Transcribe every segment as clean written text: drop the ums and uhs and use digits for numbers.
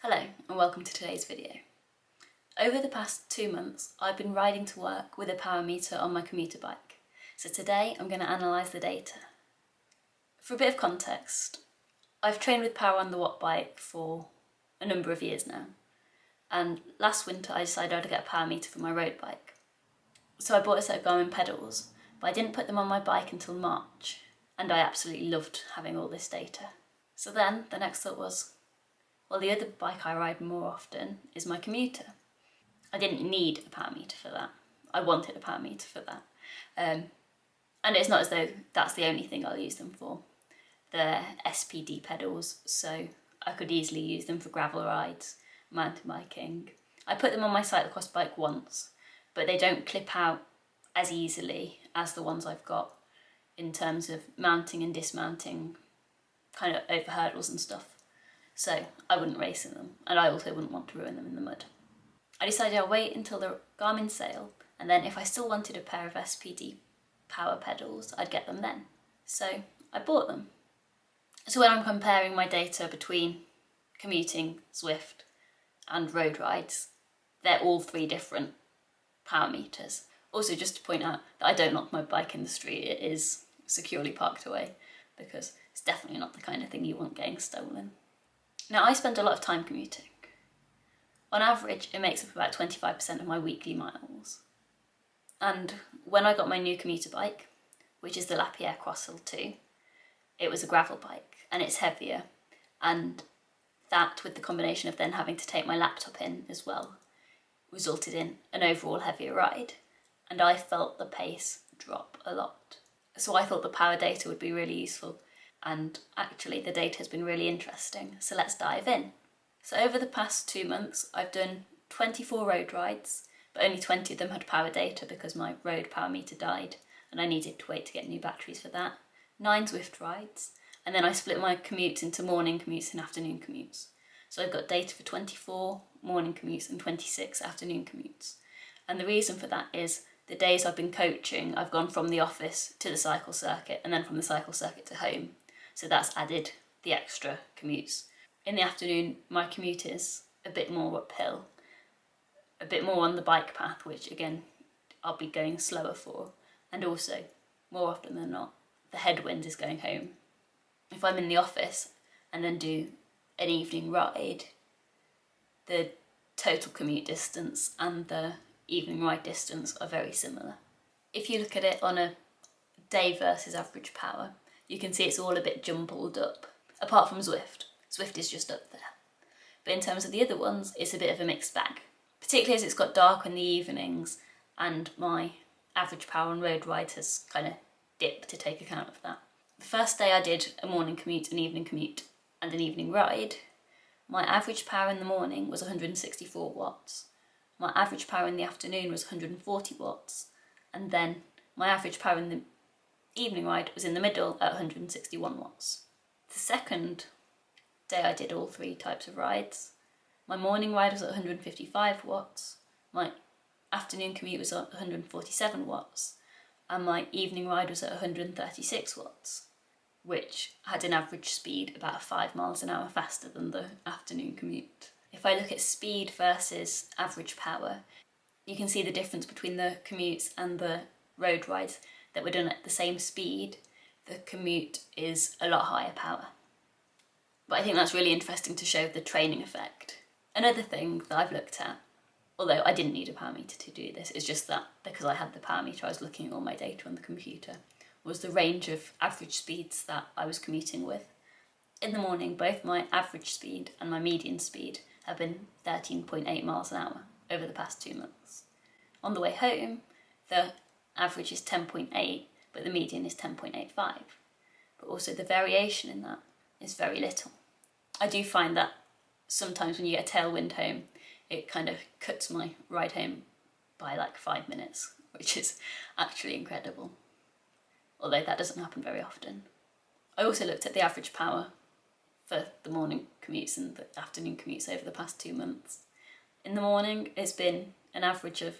Hello and welcome to today's video. Over the past 2 months I've been riding to work with a power meter on my commuter bike, so today I'm going to analyse the data. For a bit of context, I've trained with power on the watt bike for a number of years now, and last winter I decided I'd get a power meter for my road bike. So I bought a set of Garmin pedals, but I didn't put them on my bike until March, and I absolutely loved having all this data. So then the next thought was, well, the other bike I ride more often is my commuter. I didn't need a power meter for that. I wanted a power meter for that. And it's not as though that's the only thing I'll use them for. They're SPD pedals, so I could easily use them for gravel rides, mountain biking. I put them on my cyclocross bike once, but they don't clip out as easily as the ones I've got in terms of mounting and dismounting, kind of over hurdles and stuff. So I wouldn't race in them, and I also wouldn't want to ruin them in the mud. I decided I'll wait until the Garmin sale, and then if I still wanted a pair of SPD power pedals, I'd get them then. So I bought them. So when I'm comparing my data between commuting, Zwift and road rides, they're all three different power meters. Also, just to point out that I don't lock my bike in the street, it is securely parked away, because it's definitely not the kind of thing you want getting stolen. Now, I spend a lot of time commuting. On average, it makes up about 25% of my weekly miles. And when I got my new commuter bike, which is the Lapierre Crosshill 2, it was a gravel bike and it's heavier. And that, with the combination of then having to take my laptop in as well, resulted in an overall heavier ride. And I felt the pace drop a lot. So I thought the power data would be really useful. And actually the data has been really interesting, so let's dive in. So over the past 2 months I've done 24 road rides, but only 20 of them had power data because my road power meter died and I needed to wait to get new batteries for that. 9 Zwift rides, and then I split my commutes into morning commutes and afternoon commutes. So I've got data for 24 morning commutes and 26 afternoon commutes. And the reason for that is the days I've been coaching, I've gone from the office to the cycle circuit and then from the cycle circuit to home. So that's added the extra commutes. In the afternoon, my commute is a bit more uphill, a bit more on the bike path, which again, I'll be going slower for. And also, more often than not, the headwind is going home. If I'm in the office and then do an evening ride, the total commute distance and the evening ride distance are very similar. If you look at it on a day versus average power, you can see it's all a bit jumbled up, apart from Zwift. Zwift is just up there. But in terms of the other ones, it's a bit of a mixed bag, particularly as it's got dark in the evenings and my average power on road rides has kind of dipped to take account of that. The first day I did a morning commute, an evening commute and an evening ride, my average power in the morning was 164 watts. My average power in the afternoon was 140 watts. And then my average power in the evening ride was in the middle at 161 watts. The second day I did all three types of rides, my morning ride was at 155 watts, my afternoon commute was at 147 watts, and my evening ride was at 136 watts, which had an average speed about 5 miles an hour faster than the afternoon commute. If I look at speed versus average power, you can see the difference between the commutes and the road rides that were done at the same speed. The commute is a lot higher power. But I think that's really interesting to show the training effect. Another thing that I've looked at, although I didn't need a power meter to do this, is just that because I had the power meter I was looking at all my data on the computer, was the range of average speeds that I was commuting with. In the morning, both my average speed and my median speed have been 13.8 miles an hour over the past 2 months. On the way home, the average is 10.8, but the median is 10.85. But also the variation in that is very little. I do find that sometimes when you get a tailwind home, it kind of cuts my ride home by like 5 minutes, which is actually incredible. Although that doesn't happen very often. I also looked at the average power for the morning commutes and the afternoon commutes over the past 2 months. In the morning, it's been an average of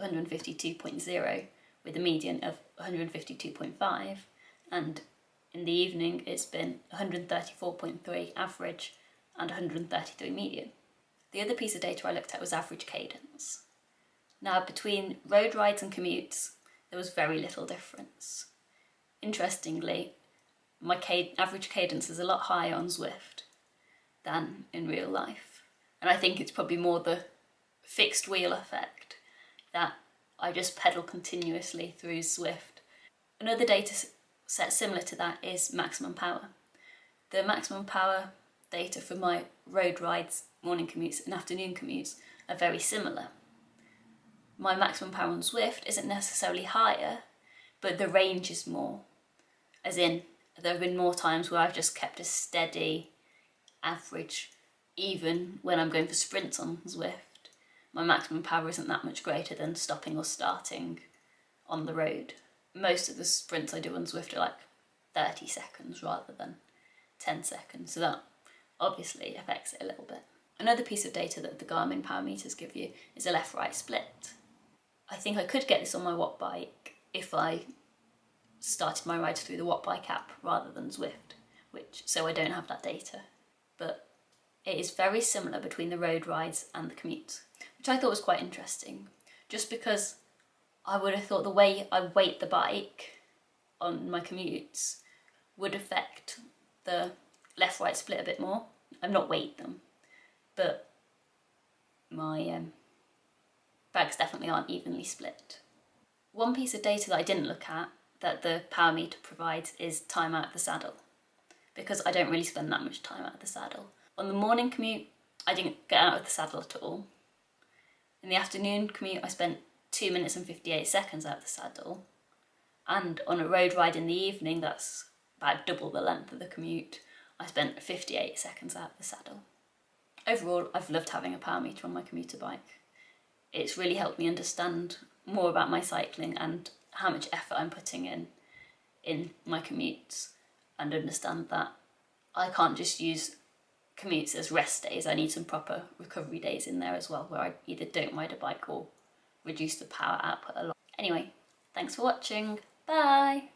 152.0, with a median of 152.5, and in the evening it's been 134.3 average and 133 median. The other piece of data I looked at was average cadence. Now, between road rides and commutes, there was very little difference. Interestingly, my average cadence is a lot higher on Zwift than in real life. And I think it's probably more the fixed wheel effect, that I just pedal continuously through Zwift. Another data set similar to that is maximum power. The maximum power data for my road rides, morning commutes and afternoon commutes are very similar. My maximum power on Zwift isn't necessarily higher, but the range is more. As in, there have been more times where I've just kept a steady average, even when I'm going for sprints on Zwift. My maximum power isn't that much greater than stopping or starting on the road. Most of the sprints I do on Zwift are like 30 seconds rather than 10 seconds, so that obviously affects it a little bit. Another piece of data that the Garmin power meters give you is a left-right split. I think I could get this on my Watt bike if I started my rides through the Watt bike app rather than Zwift, so I don't have that data. But it is very similar between the road rides and the commute, which I thought was quite interesting, just because I would have thought the way I weight the bike on my commutes would affect the left-right split a bit more. I've not weighed them, but my bags definitely aren't evenly split. One piece of data that I didn't look at that the power meter provides is time out of the saddle, because I don't really spend that much time out of the saddle. On the morning commute, I didn't get out of the saddle at all. In the afternoon commute, I spent 2 minutes and 58 seconds out of the saddle. And on a road ride in the evening, that's about double the length of the commute, I spent 58 seconds out of the saddle. Overall, I've loved having a power meter on my commuter bike. It's really helped me understand more about my cycling and how much effort I'm putting in my commutes, and understand that I can't just use commutes as rest days. I need some proper recovery days in there as well, where I either don't ride a bike or reduce the power output a lot. Anyway, thanks for watching. Bye!